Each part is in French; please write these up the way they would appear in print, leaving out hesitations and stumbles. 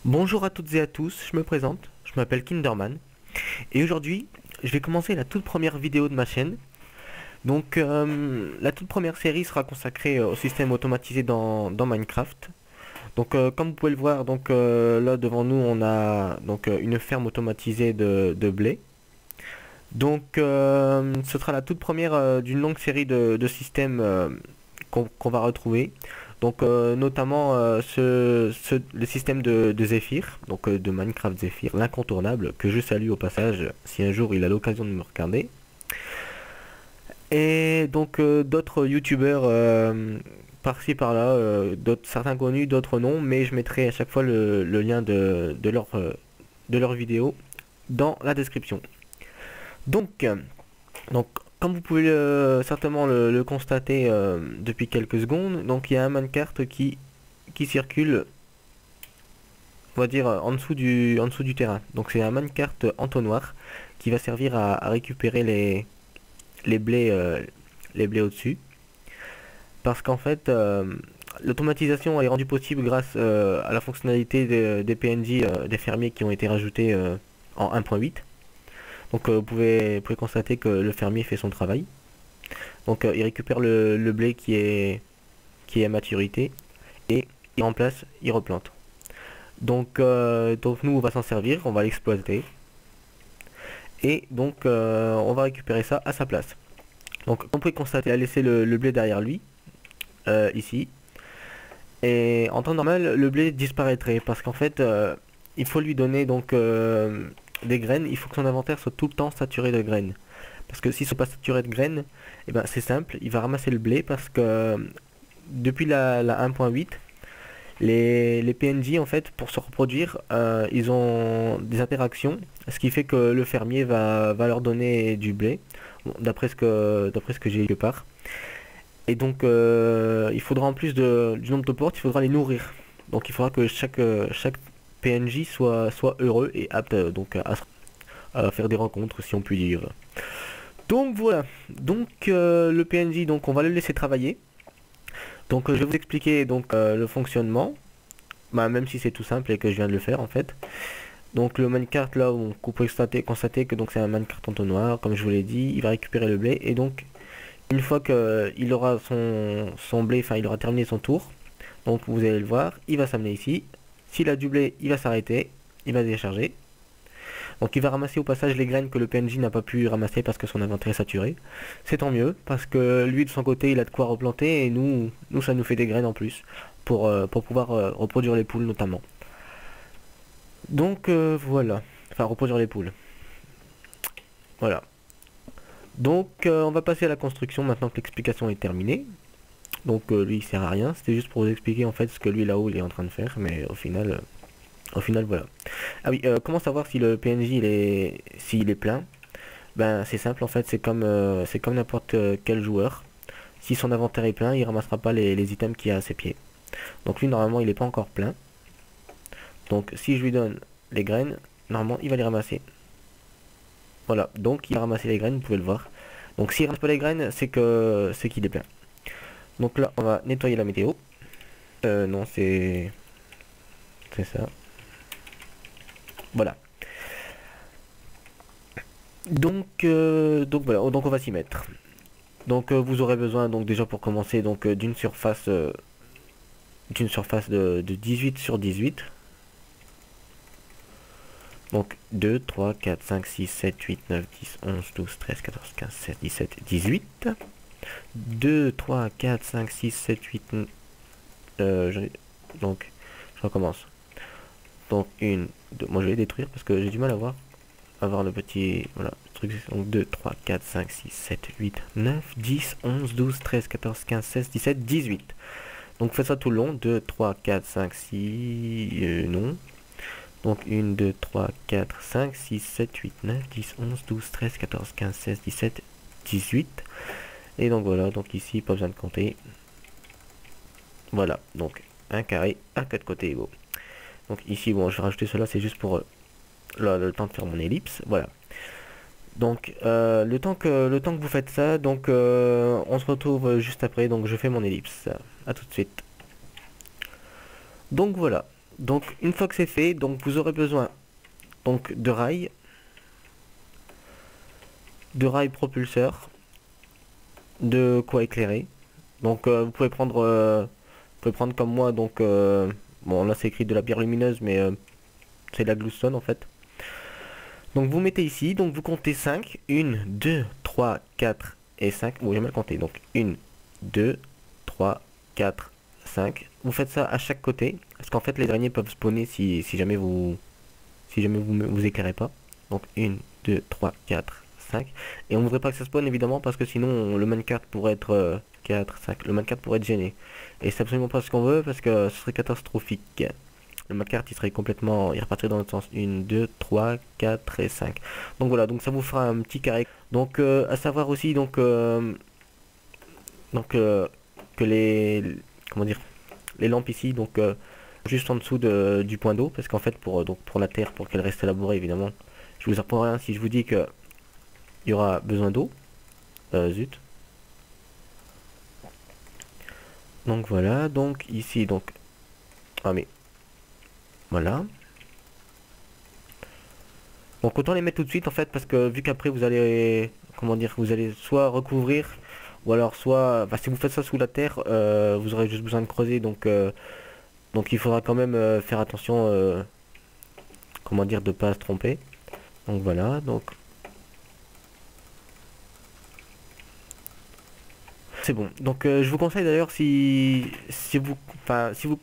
Bonjour à toutes et à tous, je me présente, je m'appelle Kinderman et aujourd'hui je vais commencer la toute première vidéo de ma chaîne. Donc la toute première série sera consacrée au système automatisé dans Minecraft. Donc comme vous pouvez le voir, là devant nous on a une ferme automatisée de blé. Donc ce sera la toute première d'une longue série de systèmes qu'on va retrouver. Donc notamment le système de Zephyr, de Minecraft Zephyr, l'incontournable, que je salue au passage si un jour il a l'occasion de me regarder. Et donc d'autres youtubeurs par-ci par-là, certains connus, d'autres non, mais je mettrai à chaque fois le lien de leur vidéo dans la description. Donc, donc comme vous pouvez certainement le constater depuis quelques secondes, donc il y a un minecart qui circule, on va dire, en dessous du terrain. Donc c'est un minecart entonnoir qui va servir à récupérer les blés, les blés au-dessus. Parce qu'en fait, l'automatisation est rendue possible grâce à la fonctionnalité des PNJ des fermiers qui ont été rajoutés en 1.8. Donc vous pouvez constater que le fermier fait son travail. Donc il récupère le blé qui est à maturité et il remplace, il replante. Donc nous on va s'en servir, on va l'exploiter. Et donc on va récupérer ça à sa place. Donc on peut constater, il a laissé le blé derrière lui, ici. Et en temps normal, le blé disparaîtrait parce qu'en fait, il faut lui donner des graines. Il faut que son inventaire soit tout le temps saturé de graines. Parce que s'ils ne sont pas saturés de graines, et ben c'est simple, il va ramasser le blé parce que depuis la 1.8, les PNJ en fait pour se reproduire, ils ont des interactions, ce qui fait que le fermier va leur donner du blé, bon, d'après ce que j'ai quelque part. Et donc il faudra en plus du nombre de portes, il faudra les nourrir. Donc il faudra que chaque PNJ soit heureux et apte à faire des rencontres si on peut dire. Donc voilà, donc le PNJ, donc on va le laisser travailler. Donc je vais vous expliquer le fonctionnement, même si c'est tout simple et que je viens de le faire en fait. Donc le minecart là, vous pouvez constater que c'est un minecart entonnoir, comme je vous l'ai dit, il va récupérer le blé et donc une fois qu'il aura son blé, enfin il aura terminé son tour, donc vous allez le voir, il va s'amener ici. S'il a du blé, il va s'arrêter, il va décharger. Donc il va ramasser au passage les graines que le PNJ n'a pas pu ramasser parce que son inventaire est saturé. C'est tant mieux, parce que lui de son côté il a de quoi replanter et nous ça nous fait des graines en plus pour pouvoir reproduire les poules notamment. Donc voilà, enfin reproduire les poules. Voilà. Donc on va passer à la construction maintenant que l'explication est terminée. Donc lui il sert à rien, c'était juste pour vous expliquer en fait ce que lui là-haut il est en train de faire, mais au final voilà. Ah oui, comment savoir si le PNJ s'il est plein? Ben c'est simple en fait, c'est comme n'importe quel joueur. Si son inventaire est plein, il ramassera pas les items qu'il y a à ses pieds. Donc lui normalement il est pas encore plein. Donc si je lui donne les graines, normalement il va les ramasser. Voilà, donc il a ramassé les graines, vous pouvez le voir. Donc s'il ramasse pas les graines, c'est qu'il est plein. Donc là on va nettoyer la météo. Non c'est ça. Voilà. Donc voilà, donc on va s'y mettre. Donc vous aurez besoin déjà pour commencer d'une surface de 18 sur 18. Donc 2, 3, 4, 5, 6, 7, 8, 9, 10, 11, 12, 13, 14, 15, 16, 17, 18. 2, 3, 4, 5, 6, 7, 8... donc je recommence. Donc une, deux, moi je vais détruire parce que j'ai du mal à avoir le petit, voilà, truc. Donc 2, 3, 4, 5, 6, 7, 8, 9, 10, 11, 12, 13, 14, 15, 16, 17, 18. Donc faites ça tout le long. 2, 3, 4, 5, 6, non. Donc 1, 2, 3, 4, 5, 6, 7, 8, 9, 10, 11, 12, 13, 14, 15, 16, 17, 18. Et donc voilà, donc ici pas besoin de compter. Voilà, donc un carré à 4 côtés égaux. Donc ici, bon, je vais rajouter cela, c'est juste pour le temps de faire mon ellipse. Voilà. Donc le temps que vous faites ça, on se retrouve juste après. Donc je fais mon ellipse. À tout de suite. Donc voilà. Donc une fois que c'est fait, donc vous aurez besoin donc de rails propulseurs, de quoi éclairer. Donc vous pouvez prendre comme moi, donc bon là c'est écrit de la bière lumineuse, mais c'est de la gluestone en fait. Donc vous mettez ici, donc vous comptez 5, 1, 2, 3, 4 et 5. Bon, j'ai mal compté, donc 1, 2, 3, 4, 5. Vous faites ça à chaque côté, parce qu'en fait les araignées peuvent spawner si jamais vous éclairez pas. Donc 1, 2, 3, 4, 5. Et on ne voudrait pas que ça spawn évidemment, parce que sinon le minecart pourrait être 4, 5. Le minecart pourrait être gêné. Et c'est absolument pas ce qu'on veut, parce que ce serait catastrophique. Le minecart il serait complètement, il repartirait dans l'autre sens. 1, 2, 3, 4 et 5. Donc voilà, donc ça vous fera un petit carré. Donc à savoir aussi que comment dire, les lampes ici, donc juste en dessous du point d'eau, parce qu'en fait pour la terre, pour qu'elle reste labourée évidemment, je vous apprends rien si je vous dis que il y aura besoin d'eau. Zut. Donc voilà, donc ici donc, ah mais voilà. Donc autant les mettre tout de suite en fait, parce que vu qu'après vous allez, comment dire, vous allez soit recouvrir, ou alors soit, bah, si vous faites ça sous la terre, vous aurez juste besoin de creuser, donc il faudra quand même faire attention, comment dire, de pas se tromper. Donc voilà, donc c'est bon. Donc je vous conseille d'ailleurs si vous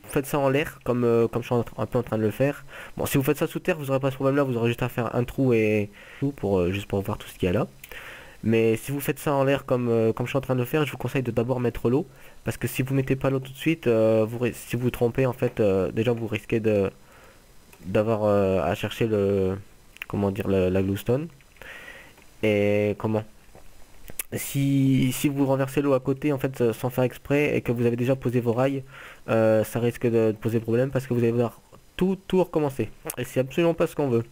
faites ça en l'air, comme je suis un peu en train de le faire. Bon, si vous faites ça sous terre, vous aurez pas ce problème-là, vous aurez juste à faire un trou et tout pour juste pour voir tout ce qu'il y a là. Mais si vous faites ça en l'air comme je suis en train de le faire, je vous conseille de d'abord mettre l'eau, parce que si vous mettez pas l'eau tout de suite, si vous vous trompez en fait, déjà vous risquez de d'avoir à chercher le, comment dire, la gluestone. Et comment, si vous renversez l'eau à côté en fait sans faire exprès, et que vous avez déjà posé vos rails, ça risque de poser problème, parce que vous allez devoir tout recommencer. Et c'est absolument pas ce qu'on veut.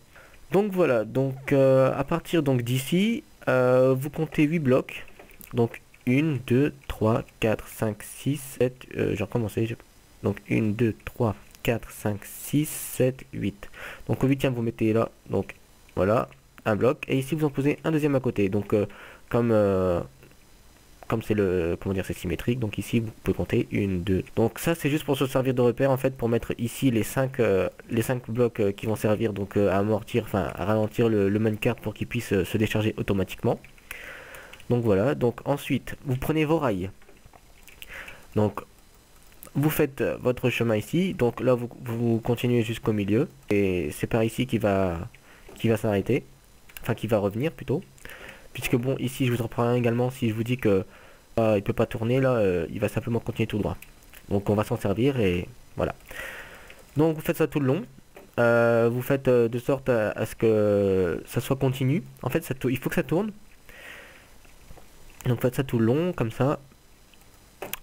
Donc voilà, donc à partir donc d'ici, vous comptez 8 blocs. Donc 1, 2, 3, 4, 5, 6, 7, j'ai recommencé. Donc 1, 2, 3, 4, 5, 6, 7, 8. Donc au huitième vous mettez là, donc voilà, un bloc. Et ici vous en posez un deuxième à côté. Donc comme comme c'est le, comment dire, c'est symétrique, donc ici vous pouvez compter 1, 2. Donc ça c'est juste pour se servir de repère en fait, pour mettre ici les 5 blocs qui vont servir donc à amortir, enfin à ralentir le minecart pour qu'il puisse se décharger automatiquement. Donc voilà, donc ensuite vous prenez vos rails. Donc vous faites votre chemin ici, donc là vous continuez jusqu'au milieu, et c'est par ici qu'il va s'arrêter, enfin qui va revenir plutôt. Puisque bon, ici je vous reprends également, si je vous dis que il peut pas tourner là, il va simplement continuer tout droit. Donc on va s'en servir et voilà. Donc vous faites ça tout le long. Vous faites de sorte à ce que ça soit continu. En fait, il faut que ça tourne. Donc faites ça tout le long, comme ça,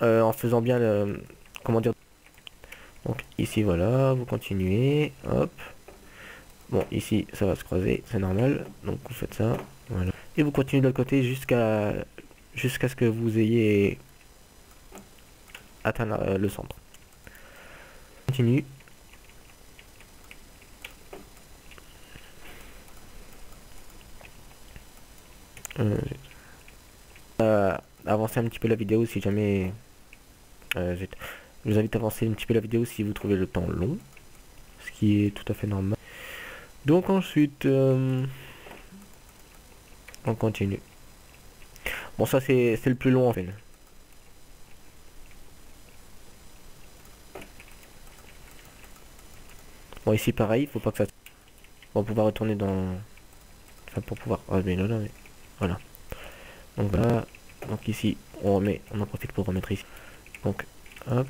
en faisant bien le, comment dire. Donc ici voilà, vous continuez, hop. Bon, ici ça va se croiser, c'est normal. Donc vous faites ça, voilà. Et vous continuez de l'autre côté jusqu'à ce que vous ayez atteint le centre. Continue. Avancer un petit peu la vidéo si jamais... je vous invite à avancer un petit peu la vidéo si vous trouvez le temps long, ce qui est tout à fait normal. Donc ensuite, on continue. Bon, ça c'est le plus long en fait. Bon, ici pareil, faut pas que ça... On va pouvoir retourner dans... Enfin, pour pouvoir... Ah, mais là, mais... Voilà. Donc voilà. Donc ici, on en profite pour remettre ici. Donc, hop.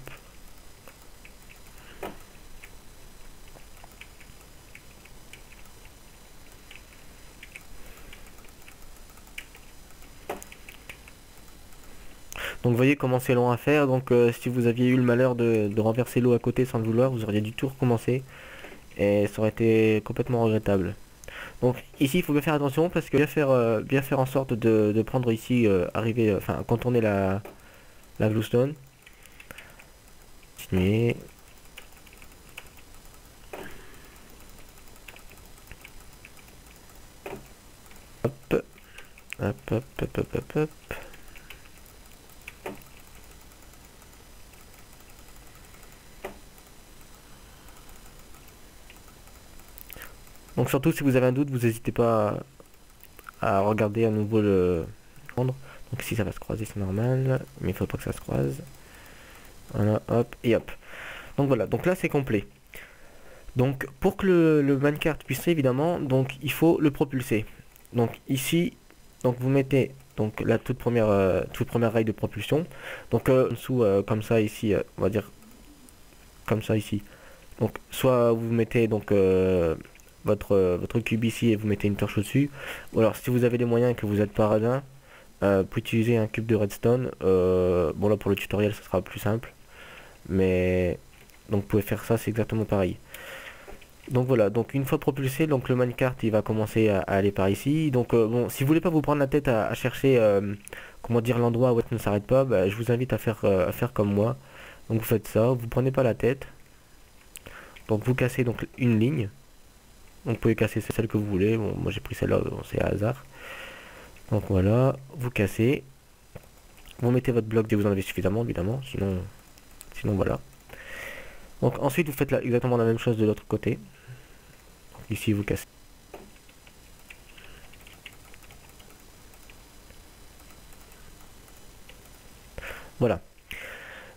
Donc vous voyez comment c'est long à faire. Donc si vous aviez eu le malheur de renverser l'eau à côté sans le vouloir, vous auriez dû tout recommencer. Et ça aurait été complètement regrettable. Donc ici il faut bien faire attention, parce que bien faire en sorte de prendre ici, arriver, enfin contourner la gluestone. Continuer. Hop, hop, hop, hop, hop, hop. Donc surtout si vous avez un doute, vous n'hésitez pas à regarder à nouveau le prendre. Donc ici ça va se croiser, c'est normal, mais il faut pas que ça se croise. Voilà, hop, et hop. Donc voilà, donc là c'est complet. Donc pour que le minecart puisse évidemment, donc il faut le propulser. Donc ici, donc vous mettez donc la toute première rail de propulsion. Donc en dessous comme ça ici, on va dire comme ça ici. Donc soit vous mettez donc votre cube ici et vous mettez une torche au-dessus. Ou alors si vous avez les moyens et que vous êtes paradin, vous pouvez utiliser un cube de redstone. Bon là pour le tutoriel ça sera plus simple. Mais donc vous pouvez faire ça, c'est exactement pareil. Donc voilà, donc une fois propulsé, donc le minecart il va commencer à aller par ici. Donc bon, si vous voulez pas vous prendre la tête à chercher comment dire l'endroit où elle ne s'arrête pas, bah, je vous invite à faire comme moi. Donc vous faites ça, vous prenez pas la tête. Donc vous cassez donc une ligne. Donc vous pouvez casser celle que vous voulez. Bon, moi j'ai pris celle-là, bon, c'est à hasard. Donc voilà, vous cassez. Vous mettez votre bloc dès que vous en avez suffisamment, évidemment. Sinon voilà. Donc ensuite vous faites exactement la même chose de l'autre côté. Donc, ici vous cassez. Voilà.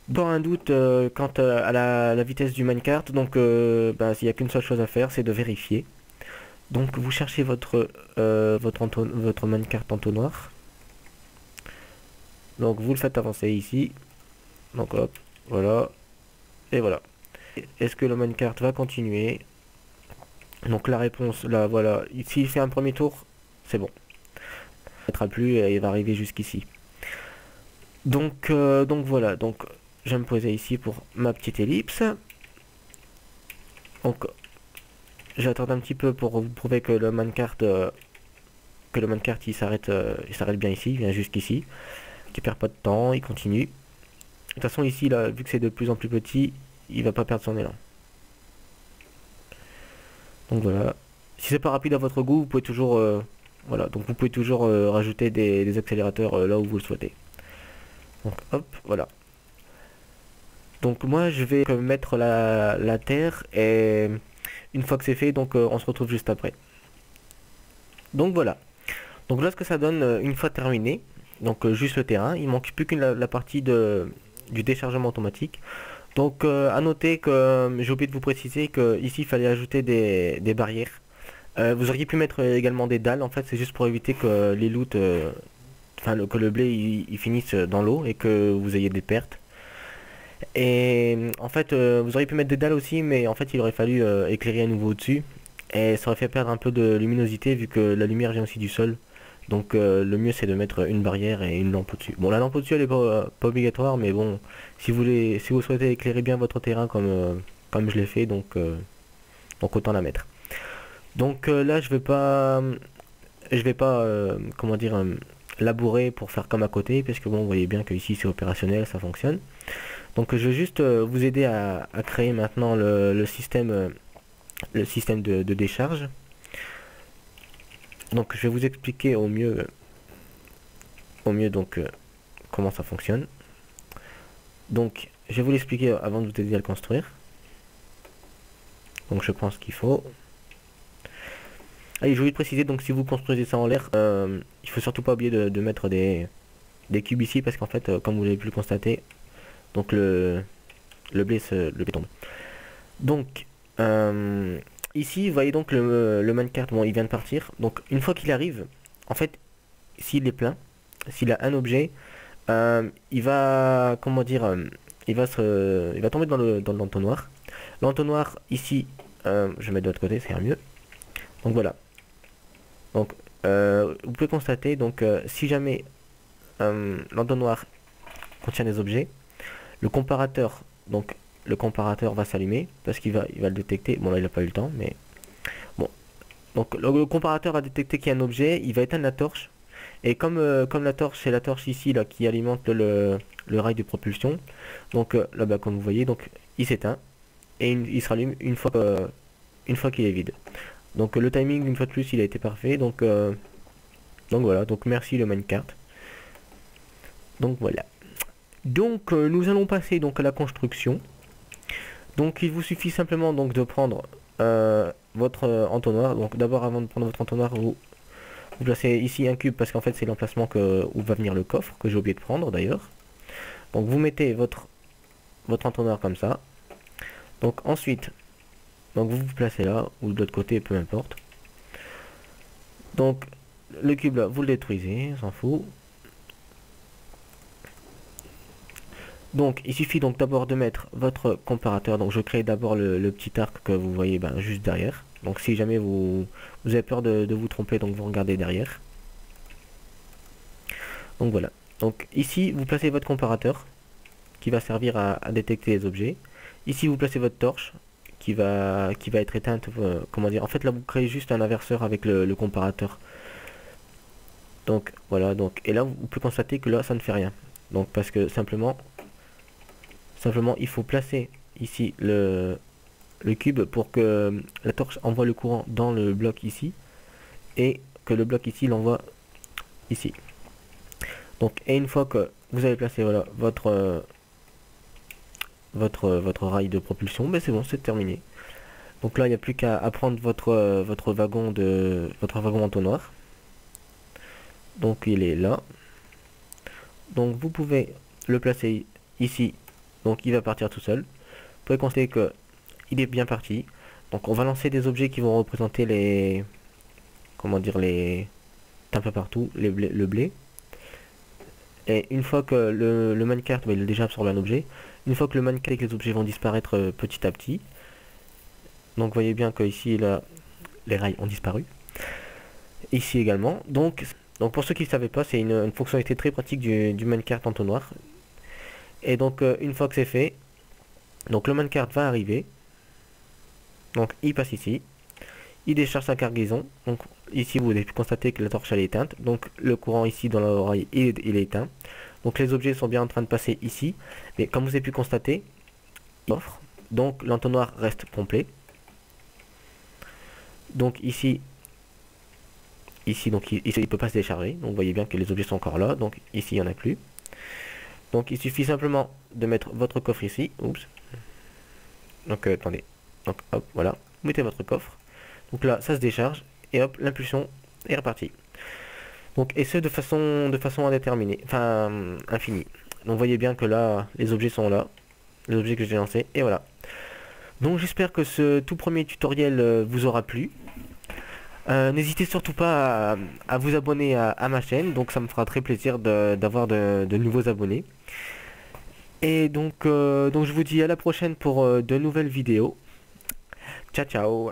Dans un doute quant à la vitesse du minecart, donc bah, il n'y a qu'une seule chose à faire, c'est de vérifier. Donc vous cherchez votre minecart entonnoir. Donc vous le faites avancer ici. Donc hop, voilà. Et voilà. Est-ce que le minecart va continuer? Donc la réponse, là, voilà. S'il fait un premier tour, c'est bon. Il ne plus et il va arriver jusqu'ici. Donc voilà. Donc je vais me poser ici pour ma petite ellipse. Donc j'attends un petit peu pour vous prouver que le minecart il s'arrête bien ici, il vient jusqu'ici. Il perd pas de temps, il continue. De toute façon ici là, vu que c'est de plus en plus petit, il va pas perdre son élan. Donc voilà. Si c'est pas rapide à votre goût, vous pouvez toujours voilà, donc vous pouvez toujours rajouter des accélérateurs là où vous le souhaitez. Donc hop, voilà. Donc moi je vais mettre la terre et une fois que c'est fait, donc on se retrouve juste après. Donc voilà. Donc là ce que ça donne une fois terminé, donc juste le terrain, il manque plus qu'une la partie du déchargement automatique. Donc à noter que j'ai oublié de vous préciser que ici il fallait ajouter des barrières. Vous auriez pu mettre également des dalles, en fait c'est juste pour éviter que les loots, que le blé il finisse dans l'eau et que vous ayez des pertes. Et en fait vous auriez pu mettre des dalles aussi, mais en fait il aurait fallu éclairer à nouveau au-dessus. Et ça aurait fait perdre un peu de luminosité vu que la lumière vient aussi du sol. Donc le mieux c'est de mettre une barrière et une lampe au-dessus. Bon la lampe au-dessus elle est pas obligatoire, mais bon si vous souhaitez éclairer bien votre terrain comme je l'ai fait, donc autant la mettre. Donc là je vais pas comment dire labourer pour faire comme à côté, parce que bon vous voyez bien que ici c'est opérationnel, ça fonctionne. Donc je vais juste vous aider à créer maintenant le système de décharge. Donc je vais vous expliquer au mieux donc comment ça fonctionne. Donc je vais vous l'expliquer avant de vous aider à le construire. Donc je pense qu'il faut. Allez, je voulais préciser, donc si vous construisez ça en l'air, il faut surtout pas oublier de mettre des cubes ici, parce qu'en fait comme vous l'avez pu le constater, donc le blé tombe. Donc ici vous voyez donc le minecart, bon il vient de partir. Donc une fois qu'il arrive, en fait s'il est plein, s'il a un objet, il va comment dire il va tomber dans l'entonnoir. L'entonnoir ici, je vais mettre de l'autre côté, c'est mieux. Donc voilà. Donc vous pouvez constater, donc si jamais l'entonnoir contient des objets, le comparateur va s'allumer parce qu'il va le détecter. Bon là il n'a pas eu le temps, mais bon. Donc le comparateur va détecter qu'il y a un objet, il va éteindre la torche. Et comme la torche, c'est la torche ici là qui alimente le rail de propulsion. Donc là-bas comme vous voyez, donc il s'éteint et il se rallume une fois qu'il est vide. Donc le timing une fois de plus il a été parfait. Donc Donc voilà, donc merci le Minecart. Donc voilà. Donc nous allons passer donc à la construction. Donc il vous suffit simplement donc de prendre votre entonnoir. Donc d'abord, avant de prendre votre entonnoir, vous placez ici un cube parce qu'en fait c'est l'emplacement où va venir le coffre, que j'ai oublié de prendre d'ailleurs. Donc vous mettez votre entonnoir comme ça. Donc ensuite, donc vous vous placez là ou de l'autre côté, peu importe. Donc le cube là, vous le détruisez, on s'en fout. Donc il suffit donc d'abord de mettre votre comparateur. Donc je crée d'abord le petit arc que vous voyez juste derrière. Donc si jamais vous avez peur de vous tromper, donc vous regardez derrière. Donc voilà. Donc ici vous placez votre comparateur qui va servir à détecter les objets. Ici vous placez votre torche qui va être éteinte. Comment dire, en fait là vous créez juste un inverseur avec le comparateur. Donc voilà, donc et là vous pouvez constater que là ça ne fait rien. Donc parce que simplement il faut placer ici le cube pour que la torche envoie le courant dans le bloc ici et que le bloc ici l'envoie ici. Donc et une fois que vous avez placé voilà votre rail de propulsion, ben c'est bon, c'est terminé. Donc là il n'y a plus qu'à prendre votre wagon entonnoir. Donc il est là. Donc vous pouvez le placer ici. Donc il va partir tout seul. Vous pouvez constater que il est bien parti. Donc on va lancer des objets qui vont représenter les... Comment dire, les... un peu partout, le blé. Et une fois que le minecart, il a déjà absorbé un objet. Une fois que le minecart et que les objets vont disparaître petit à petit. Donc vous voyez bien que ici là, les rails ont disparu. Ici également. Donc pour ceux qui ne savaient pas, c'est une fonctionnalité très pratique du minecart entonnoir. Et donc une fois que c'est fait, donc le minecart va arriver. Donc il passe ici. Il décharge sa cargaison. Donc ici vous avez pu constater que la torche elle est éteinte. Donc le courant ici dans l'oreille il est éteint. Donc les objets sont bien en train de passer ici. Mais comme vous avez pu constater, il offre. Donc l'entonnoir reste complet. Donc ici donc il peut pas se décharger. Donc vous voyez bien que les objets sont encore là. Donc ici il n'y en a plus. Donc il suffit simplement de mettre votre coffre ici. Oups. Donc attendez. Donc hop, voilà. Vous mettez votre coffre. Donc là, ça se décharge. Et hop, l'impulsion est repartie. Donc, et ce de façon indéterminée. Enfin, infinie. Donc vous voyez bien que là, les objets sont là. Les objets que j'ai lancés. Et voilà. Donc j'espère que ce tout premier tutoriel vous aura plu. N'hésitez surtout pas à vous abonner à ma chaîne. Donc ça me fera très plaisir d'avoir de nouveaux abonnés. Et donc je vous dis à la prochaine pour de nouvelles vidéos. Ciao ciao.